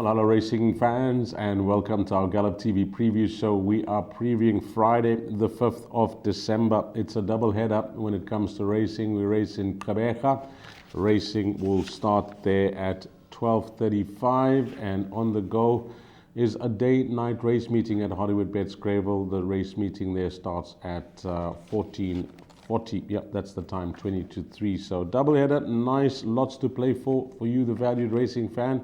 Well, hello racing fans and welcome to our Gallop TV preview show. We are previewing Friday the 5th of December. It's a double header when it comes to racing. We race in Gqeberha. Racing will start there at 12:35 and on the go is a day-night race meeting at Hollywoodbets Greyville. The race meeting there starts at 14:40. Yeah, that's the time, 20 to 3. So double header, nice, lots to play for you, the valued racing fan,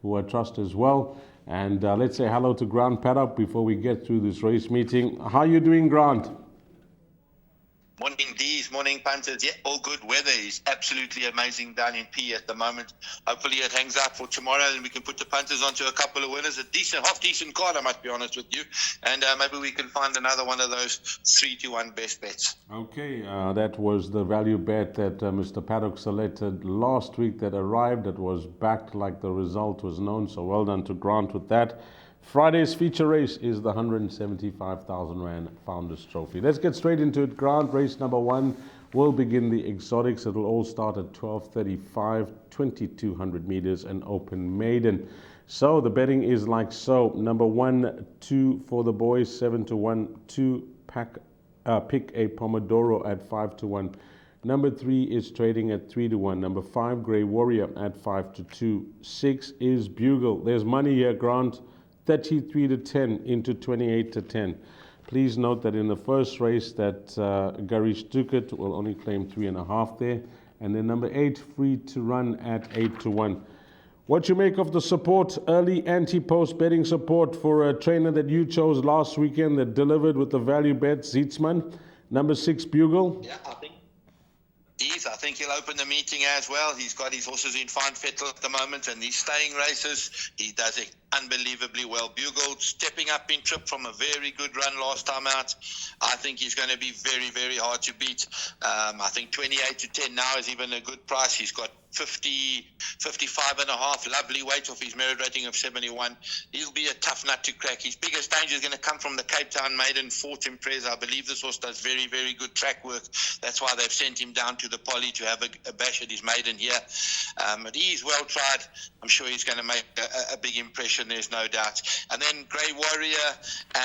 who I trust as well. And let's say hello to Grant Paddock before we get through this race meeting. How are you doing, Grant? Morning D's, morning punters. Yeah, all good. Weather is absolutely amazing down in P at the moment. Hopefully it hangs out for tomorrow and we can put the punters onto a couple of winners. A decent, half-decent card, I must be honest with you. And maybe we can find another one of those 3-1 best bets. Okay, that was the value bet that Mr. Paddock selected last week that arrived. That was backed like the result was known. So well done to Grant with that. Friday's feature race is the 175,000 Rand Founders Trophy. Let's get straight into it. Grant, race number 1 will begin the exotics. It'll all start at 12:35, 2,200 meters, and open maiden. So the betting is like so. Number 1, 2 for the boys, 7-1. 2, pick a Pomodoro at 5-1. Number 3 is trading at 3-1. Number 5, Grey Warrior at 5-2. 6 is Bugle. There's money here, Grant. 33-10 into 28-10. Please note that in the first race that Garish Dukat will only claim 3.5 there. And then number 8, Free to Run at 8-1. What you make of the support, early anti-post betting support for a trainer that you chose last weekend that delivered with the value bet, Zietsman. Number 6, Bugle. Yeah, I think he'll open the meeting as well. He's got his horses in fine fettle at the moment and he's staying races. He does it unbelievably well. Bugle stepping up in trip from a very good run last time out. I think he's going to be very, very hard to beat. I think 28-10 now is even a good price. He's got 55.5, lovely weight off his merit rating of 71. He'll be a tough nut to crack. His biggest danger is going to come from the Cape Town Maiden, Fort Imprez. I believe this horse does very, very good track work. That's why they've sent him down to the Poly to have a bash at his maiden here. But he's well tried. I'm sure he's going to make a big impression, there's no doubt. And then Grey Warrior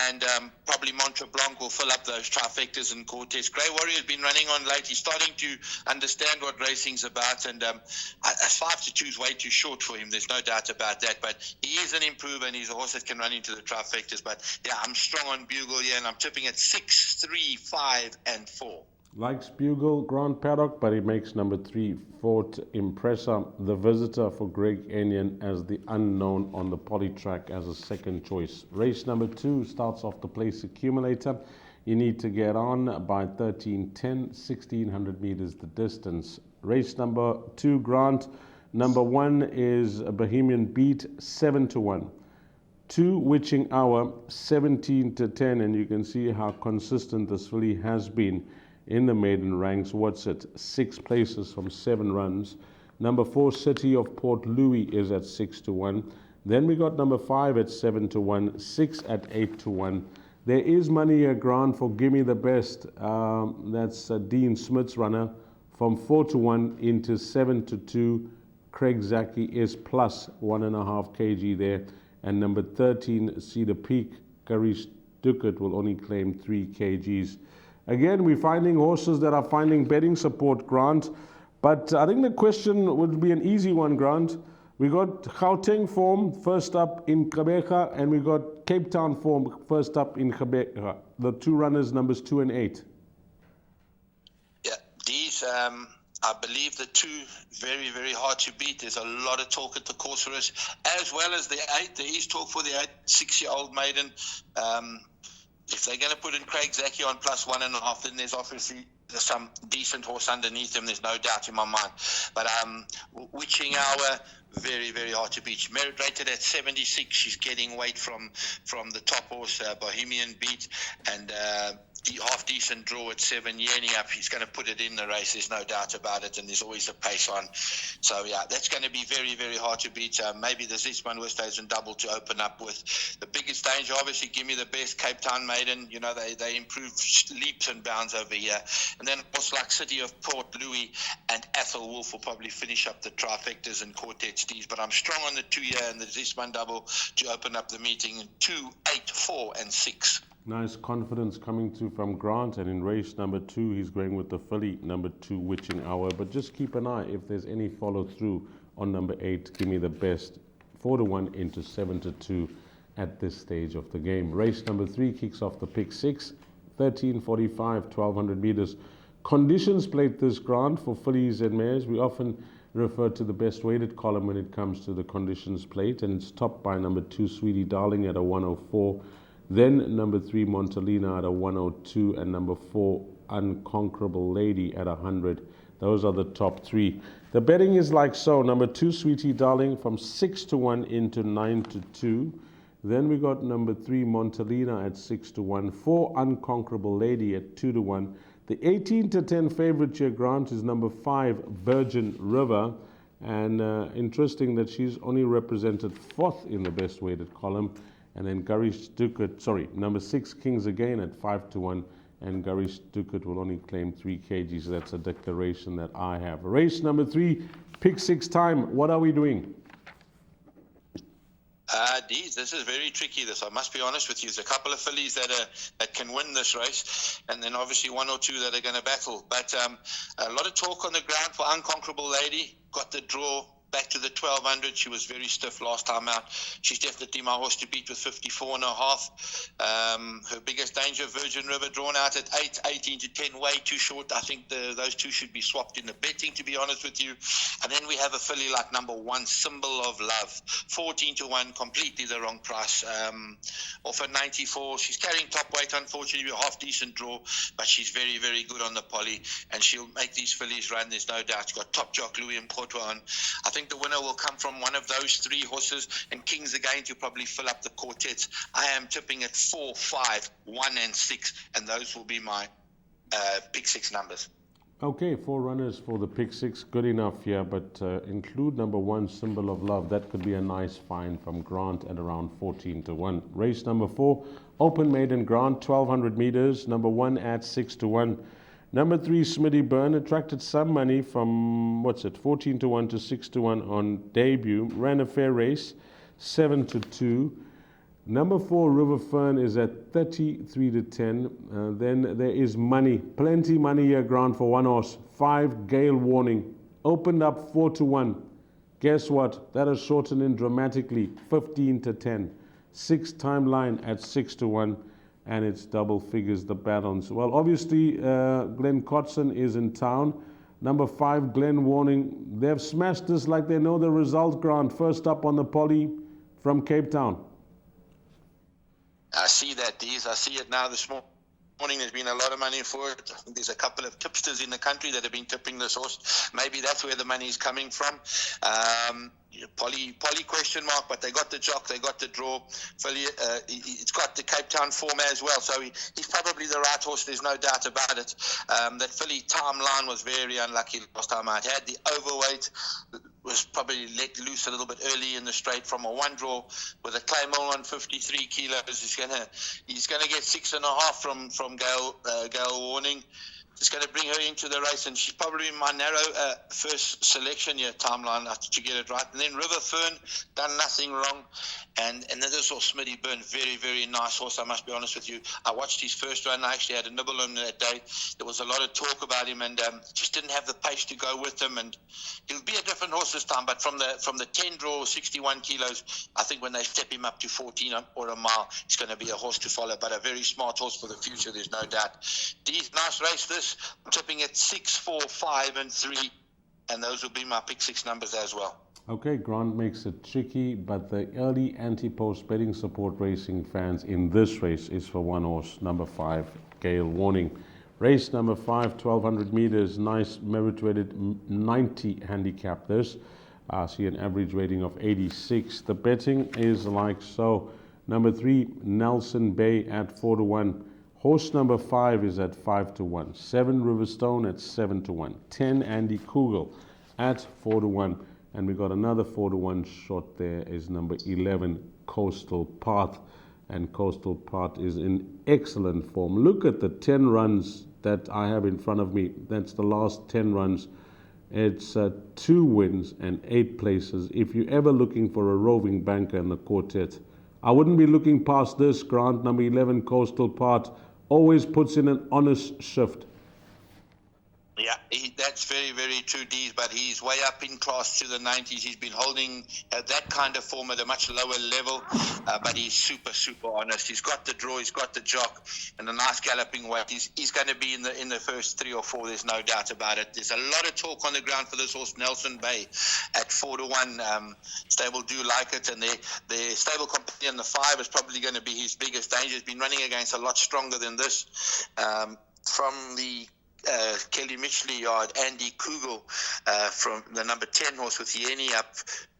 and probably Montre Blanc will fill up those trifectas and quartets. Grey Warrior has been running on late. He's starting to understand what racing's about, and a 5-2 is way too short for him. There's no doubt about that. But he is an improver, and he's a horse that can run into the trifectas. But yeah, I'm strong on Bugle here, and I'm tipping at 6, 3, 5, and 4. Likes Bugle, Grant Paddock, but he makes number 3, Fort Impressa, the visitor for Greg Enion as the unknown on the poly track as a second choice. Race number 2 starts off the place accumulator. You need to get on by 13:10, 1,600 meters the distance. Race number 2, Grant. Number 1 is a Bohemian Beat, 7-1. 2, Witching Hour, 17-10, and you can see how consistent this filly has been in the maiden ranks. What's it? 6 places from 7 runs. Number 4, City of Port Louis, is at 6-1. Then we got number 5 at 7-1, 6 at 8-1. There is money here, Grant, for Gimme the Best. That's Dean Smith's runner from 4-1 into 7-2. Craig Zaki is plus 1.5 kg there. And number 13, Cedar Peak, Garish Dukat will only claim 3 kgs. Again, we're finding horses that are finding betting support, Grant. But I think the question would be an easy one, Grant. We got Gauteng form first up in Gqeberha, and we got Cape Town form first up in Gqeberha. The 2 runners, numbers 2 and 8. Yeah, these, I believe the 2 very, very hard to beat. There's a lot of talk at the course for us, as well as the 8. There is talk for the 8, 6-year-old maiden. If they're going to put in Craig Zaki on plus 1.5, then there's obviously some decent horse underneath him. There's no doubt in my mind. But Witching Hour, very, very hard to beat. Merit rated at 76. She's getting weight from the top horse, Bohemian Beat. And half decent draw at 7 Yenny up. He's going to put it in the race. There's no doubt about it, and there's always a pace on. So yeah, that's going to be very, very hard to beat. Maybe the Zisman Westhuizen double to open up with. The biggest danger, obviously, give me the best Cape Town Maiden. You know, they improve leaps and bounds over here. And then also like City of Port Louis and Athol Wolf will probably finish up the trifectas and quartet stees. But I'm strong on the 2-year and the Zisman double to open up the meeting in 2, 8, 4, and 6. Nice confidence coming through from Grant, and in race number 2 he's going with the filly number 2 Witching Hour, but just keep an eye if there's any follow through on number 8. Give me the best 4-1 into 7-2 at this stage of the game. Race number 3 kicks off the pick 6, 13:45, 1200 meters. Conditions plate this, Grant, for fillies and mares. We often refer to the best weighted column when it comes to the conditions plate, and it's topped by number 2 Sweetie Darling at a 104. Then number 3 Montalina at a 102, and number 4 Unconquerable Lady at 100. Those are the top 3. The betting is like so. Number 2 Sweetie Darling from 6-1 into 9-2. Then we got number 3 Montalina at 6-1. 4 Unconquerable Lady at 2-1. The 18-10 favorite here, Grant, is number 5 Virgin River. And interesting that she's only represented 4th in the best weighted column. And then Garish Dukat, number 6 Kings Again at 5-1, and Garish Dukat will only claim 3 kgs. That's a declaration that I have. Race number 3, pick 6 time. What are we doing? This is very tricky. I must be honest with you. There's a couple of fillies that can win this race, and then obviously 1 or 2 that are going to battle. But a lot of talk on the ground for Unconquerable Lady. Got the draw back to the 1200. She was very stiff last time out. She's definitely my horse to beat with 54.5. Her biggest danger, Virgin River, drawn out at 8, 18-10, way too short. I think those two should be swapped in the betting, to be honest with you. And then we have a filly like number 1, Symbol of Love, 14-1, completely the wrong price. Off at 94. She's carrying top weight, unfortunately, a half decent draw, but she's very, very good on the poly, and she'll make these fillies run. There's no doubt. She's got top jock Louis and Courtois on. I think the winner will come from one of those 3 horses, and Kings Again to probably fill up the quartets. I am tipping at 4, 5, 1, and 6, and those will be my pick 6 numbers. Okay, 4 runners for the pick 6, good enough here, but include number 1, Symbol of Love. That could be a nice find from Grant at around 14-1. Race number 4, Open Maiden Grant, 1200 meters, number 1 at 6-1. Number 3, Smitty Byrne, attracted some money from, 14-1 to 6-1 on debut. Ran a fair race, 7-2. Number 4, River Fern, is at 33-10. Then there is money, plenty money here, Grant, for one horse. 5, Gale Warning, opened up 4-1. Guess what? That has shortened in dramatically, 15-10. 6 Timeline at 6-1. And it's double figures, the balance. Well, obviously, Glenn Cotson is in town. Number 5, Glen Warning. They've smashed this like they know the result, Grant. First up on the poly from Cape Town. I see that, Dees. I see it now this morning. There's been a lot of money for it. I think there's a couple of tipsters in the country that have been tipping this horse. Maybe that's where the money is coming from. Poly question mark, but they got the jock, they got the draw. It's got the Cape Town form as well, so he's probably the right horse. There's no doubt about it. That filly Timeline was very unlucky last time out. Had the overweight, was probably let loose a little bit early in the straight from a 1 draw with a claim on 53 kilos. He's gonna get 6.5 from Gale Warning. It's going to bring her into the race, and she's probably my narrow first selection here, Timeline, to get it right. And then River Fern, done nothing wrong. And then this horse, Smitty Byrne, very, very nice horse, I must be honest with you. I watched his first run. I actually had a nibble on him that day. There was a lot of talk about him, and just didn't have the pace to go with him. And he'll be a different horse this time, but from the 10 draw, 61 kilos, I think when they step him up to 14 or a mile, it's going to be a horse to follow, but a very smart horse for the future, there's no doubt. These nice race this. I'm tipping at 6, 4, 5, and 3, and those will be my pick 6 numbers as well. Okay, Grant makes it tricky, but the early anti-post betting support racing fans in this race is for one horse, number 5, Gale Warning. Race number 5, 1200 meters, nice merit-weighted 90 handicap this. I see an average rating of 86. The betting is like so. Number 3, Nelson Bay at 4-1. Horse number 5 is at 5 to 1. 7 Riverstone at 7 to 1. 10 Andy Kugel at 4 to 1. And we got another 4 to 1 shot there is number 11 Coastal Path. And Coastal Path is in excellent form. Look at the 10 runs that I have in front of me. That's the last 10 runs. It's 2 wins and 8 places. If you're ever looking for a roving banker in the quartet, I wouldn't be looking past this. Grant, number 11 Coastal Path, always puts in an honest shift. Yeah, that's very, very true, Dees, but he's way up in class to the 90s. He's been holding that kind of form at a much lower level, but he's super, super honest. He's got the draw, he's got the jock, and a nice galloping weight. He's going to be in the first 3 or 4, there's no doubt about it. There's a lot of talk on the ground for this horse, Nelson Bay, at 4 to 1. Stable do like it, and the stable companion, the 5, is probably going to be his biggest danger. He's been running against a lot stronger than this. From the Kelly Mitchley yard, Andy Kugel from the number 10 horse with Yeni up,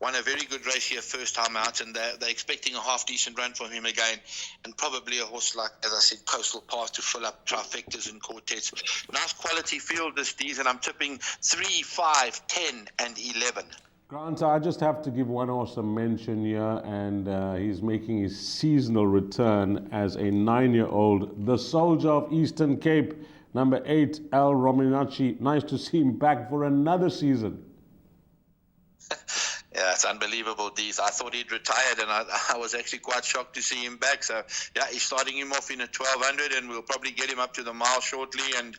won a very good race here first time out, and they're expecting a half decent run from him again, and probably a horse like, as I said, Coastal Path to fill up trifectas and quartets. Nice quality field this D's, and I'm tipping 3, 5, 10 and 11. Grant, I just have to give one horse a mention here, and he's making his seasonal return as a 9-year-old, the Soldier of Eastern Cape, number 8, Al Romanacci. Nice to see him back for another season. Yeah, it's unbelievable, Dees. I thought he'd retired, and I was actually quite shocked to see him back. So, yeah, he's starting him off in a 1200, and we'll probably get him up to the mile shortly, and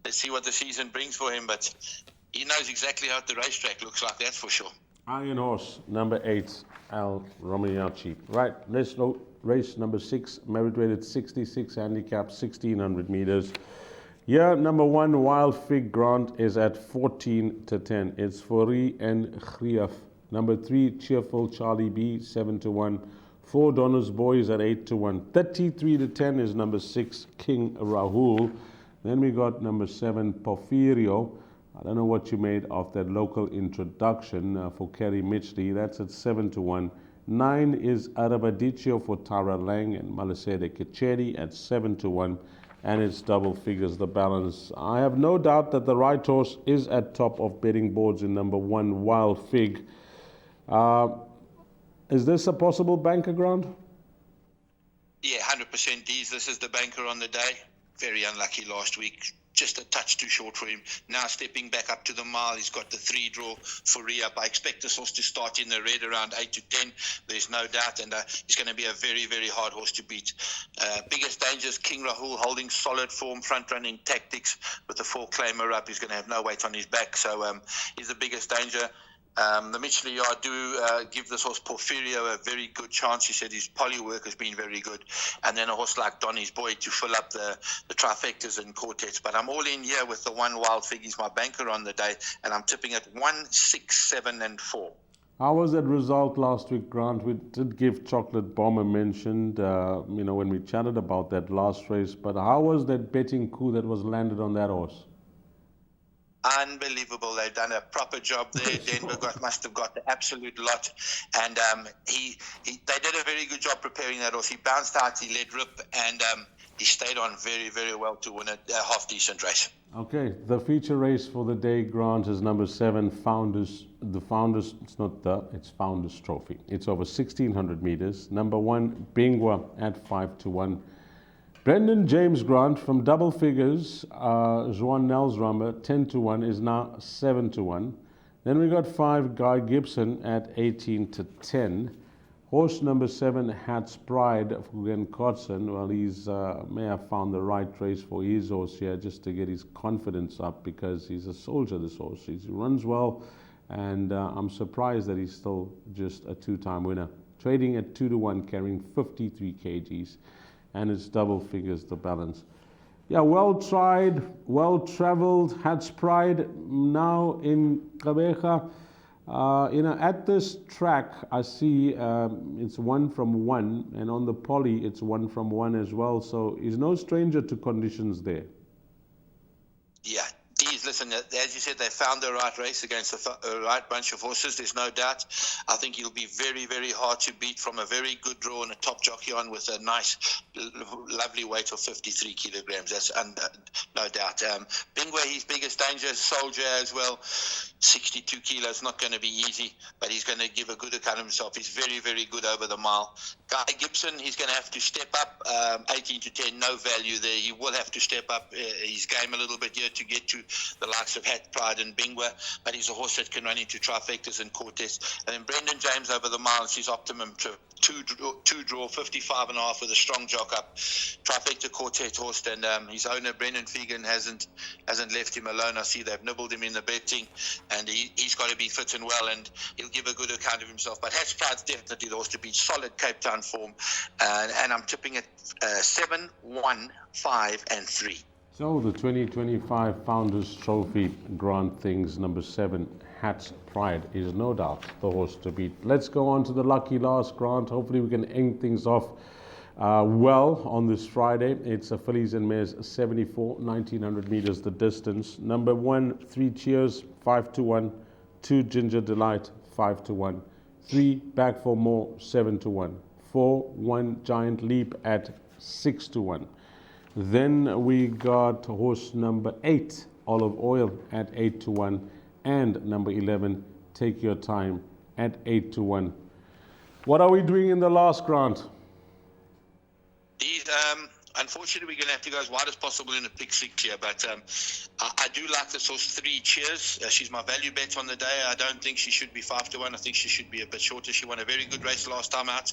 let's see what the season brings for him. But he knows exactly how the racetrack looks like, that's for sure. Iron Horse, number 8, Al Romanacci. Right, let's go. Race number 6, merit-rated 66, handicap 1600 meters. Yeah, number 1, Wild Fig Grant, is at 14 to 10. It's Fori and Grief. Number 3, Cheerful Charlie B, 7 to 1. 4, Donna's Boy is at 8 to 1. 33 to 10 is number 6, King Rahul. Then we got number 7, Porfirio. I don't know what you made of that local introduction for Kerry Mitchley. That's at 7 to 1. 9 is Arabadiccio for Tara Lang and Malasede Kecheri at 7 to 1. And it's double figures, the balance. I have no doubt that the right horse is at top of betting boards in number 1, Wild Fig. Is this a possible banker, Grant? Yeah, 100% D's. This is the banker on the day. Very unlucky last week. Just a touch too short for him. Now stepping back up to the mile, he's got the 3 draw for re-up. I expect this horse to start in the red around 8 to 10. There's no doubt, and he's going to be a very, very hard horse to beat. Biggest danger is King Rahul, holding solid form, front-running tactics with the 4-claimer up. He's going to have no weight on his back, so he's the biggest danger. The Mitchley yard do give this horse Porfirio a very good chance. He said his poly work has been very good. And then a horse like Donny's Boy to fill up the trifectas and quartets. But I'm all in here with the 1 Wild Fig. He's my banker on the day. And I'm tipping at 1, 6, 7 and 4. How was that result last week, Grant? We did give Chocolate Bomb a mention, when we chatted about that last race. But how was that betting coup that was landed on that horse? Unbelievable. They've done a proper job there. Denver must have got the absolute lot. And they did a very good job preparing that horse. He bounced out, he let rip, and he stayed on very, very well to win a half-decent race. Okay, the feature race for the day, Grant, is number 7, Founders. It's Founders Trophy. It's over 1,600 meters. Number 1, Bingwa at 5 to 1. Brendan James Grant from double figures, Juan Nels Rumber, 10 to 1, is now 7 to 1. Then we got 5, Guy Gibson at 18 to 10. Horse number 7, Hat's Pride for Glenn Codson. Well, he's may have found the right race for his horse here just to get his confidence up, because he's a soldier, this horse. He runs well, and I'm surprised that he's still just a 2-time winner. Trading at 2 to 1, carrying 53 kgs. And it's double figures, the balance. Yeah, well tried, well traveled, Hat's Pride, now in Gqeberha. At this track, I see it's 1 from 1, and on the poly, it's 1 from 1 as well. So he's no stranger to conditions there. Yeah. Listen, Listen, as you said, they found the right race against the right bunch of horses. There's no doubt. I think he'll be very, very hard to beat from a very good draw and a top jockey on with a nice, lovely weight of 53 kilograms. That's no doubt. Bingwa, his biggest danger, Soldier as well. 62 kilos, not going to be easy, but he's going to give a good account of himself. He's very, very good over the mile. Guy Gibson, he's going to have to step up. 18 to 10, no value there. He will have to step up his game a little bit here to get to the likes of Hat Pride and Bingwa, but he's a horse that can run into trifectas and quartets. And then Brendan James over the miles, his optimum trip. Two draw, 55 and a half with a strong jock up, trifecta quartet horse, and his owner Brendan Fegan hasn't left him alone. I see they've nibbled him in the betting, and he's got to be fit and well, and he'll give a good account of himself. But Hatch Pride's definitely the horse to beat, solid Cape Town form, and I'm tipping it 7, 1, 5, and 3. So the 2025 Founders Trophy Grant Things number 7, Hat's Pride, is no doubt the horse to beat. Let's go on to the lucky last, Grant. Hopefully we can end things off well on this Friday. It's a fillies and mares 74, 1900 meters the distance. Number 1, 3 Cheers, 5 to 1. 2 Ginger Delight, 5 to 1. 3 Back for More, 7 to 1. 4 1 Giant Leap at 6 to 1. Then we got horse number 8, Olive Oil, at 8 to 1, and number 11, Take Your Time, at 8 to 1. What are we doing in the last, Grant? Unfortunately, we're going to have to go as wide as possible in the pick 6 here, but I do like this horse 3 Cheers. She's my value bet on the day. I don't think she should be 5 to 1. I think she should be a bit shorter. She won a very good race last time out.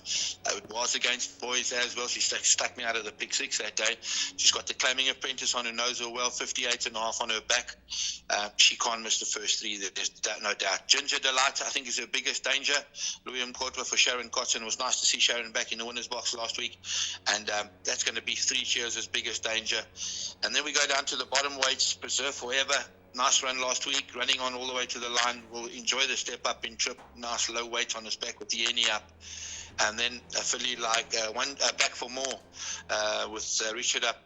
It was against boys as well. She stuck me out of the pick 6 that day. She's got the Claiming Apprentice on, who knows her well, 58 and a half on her back. She can't miss the first 3. There's no doubt. Ginger Delight, I think, is her biggest danger. Louis Mkotwa for Sharon Cotton. It was nice to see Sharon back in the winner's box last week, and that's going to be 3 Cheers as biggest danger. And then we go down to the bottom weights. Preserve Forever, nice run last week, running on all the way to the line. Will enjoy the step up in trip. Nice low weight on his back with the Eni up. And then a filly like Back for More with Richard up.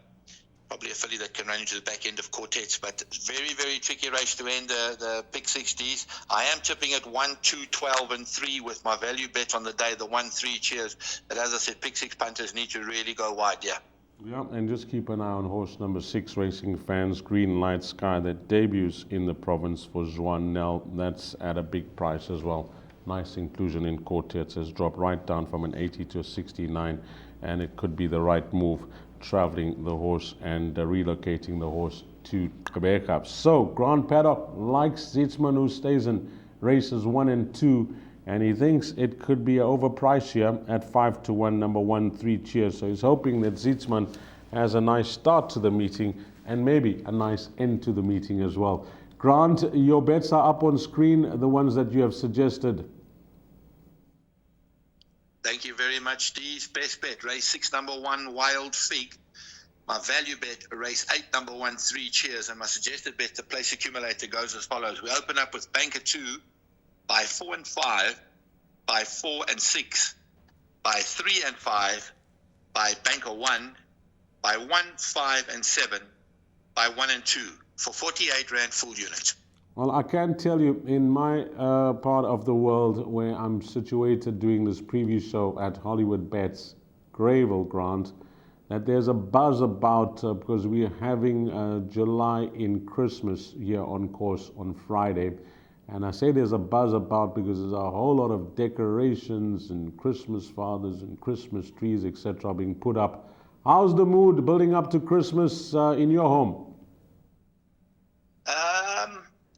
Probably a filly that can run into the back end of quartets, but very, very tricky race to end the pick 60s. I am tipping at 1, 2, 12, and 3 with my value bet on the day, the 1, 3 Cheers. But as I said, pick 6 punters need to really go wide, yeah. Yeah, and just keep an eye on horse number 6, Racing Fans, Green Light Sky, that debuts in the province for Juan Nel. That's at a big price as well. Nice inclusion in quartets, has dropped right down from an 80 to a 69, and it could be the right move, traveling the horse and relocating the horse to Quebec. So Grant Paddock likes Zitzman, who stays in races 1 and 2, and he thinks it could be overpriced here at 5 to 1, number 1, 3 Cheers. So he's hoping that Zitzman has a nice start to the meeting and maybe a nice end to the meeting as well. Grant, your bets are up on screen, the ones that you have suggested. Thank you very much, Steve's best bet. Race 6, number 1, Wild Fig. My value bet, race 8, number 1, 3 Cheers. And my suggested bet, the place accumulator, goes as follows. We open up with Banker 2, by 4 and 5, by 4 and 6, by 3 and 5, by Banker 1, by 1, 5 and 7, by 1 and 2, for 48 Rand full unit. Well, I can tell you, in my part of the world where I'm situated doing this preview show at Hollywoodbets Greyville, Grant, that there's a buzz about, because we are having July in Christmas here on course on Friday. And I say there's a buzz about because there's a whole lot of decorations and Christmas fathers and Christmas trees, etc. being put up. How's the mood building up to Christmas in your home?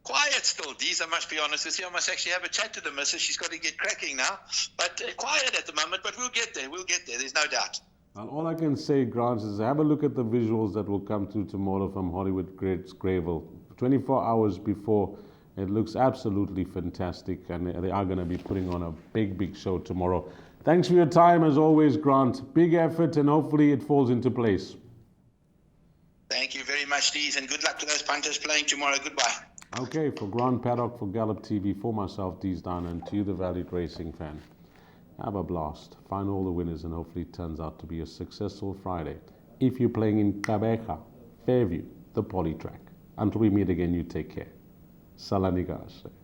Quiet still, Deez, I must be honest with you. I must actually have a chat to the missus. She's got to get cracking now. But quiet at the moment, but we'll get there. We'll get there. There's no doubt. Well, all I can say, Grant, is have a look at the visuals that will come through tomorrow from Hollywoodbets Greyville. 24 hours before, it looks absolutely fantastic, and they are going to be putting on a big, big show tomorrow. Thanks for your time, as always, Grant. Big effort, and hopefully it falls into place. Thank you very much, Deez, and good luck to those punters playing tomorrow. Goodbye. Okay, for Grant Paddock, for Gallop TV, for myself, Deez Down, and to you, the valued racing fan. Have a blast. Find all the winners, and hopefully it turns out to be a successful Friday. If you're playing in Quebec, Fairview, the Poly Track. Until we meet again, you take care. Salani kahle.